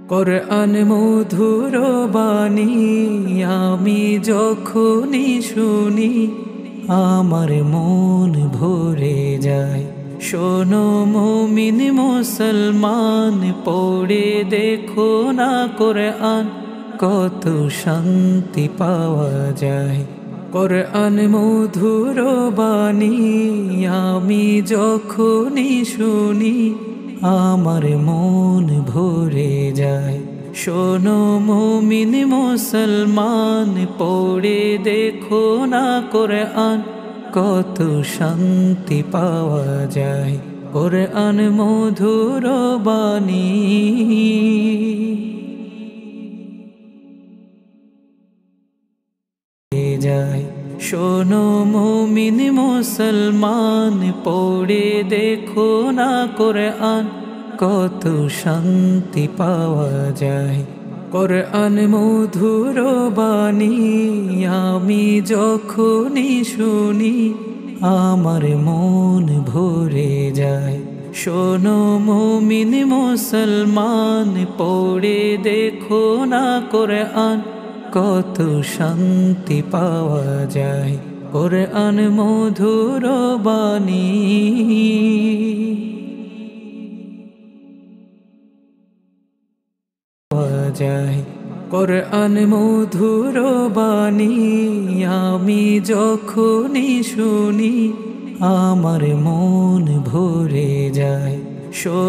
কোরআন মধুর বাণী আমি যখনই শুনি আমার মন ভরে যায়। শোনো মুমিন মুসলমান, পড়ে দেখো না কোরআন, কত শান্তি পাওয়া যায়। কোরআন মধুর বাণী আমি যখনই শুনি আমার মন ভরে যায়। শোনো মুমিন মুসলমান, পড়ে দেখো না কোরআন, কত শান্তি পাওয়া যায়। কোরআন মধুর বাণী যায়। শোনো মুমিন মুসলমান, পড়ে দেখো না কোরআন, কত শান্তি পাওয়া যায়। কোরআন মধুর বাণী আমি যখনই শুনি আমার মন ভরে যায়। শোনো মুমিন মুসলমান, পড়ে দেখো না কোরআন, কত শান্তি পাওয়া যায়। কোরআন মধুর বাণী পাওয়া যায়। কোরআন মধুর বাণী আমি যখনই শুনি আমার মন ভরে যায়। শোনো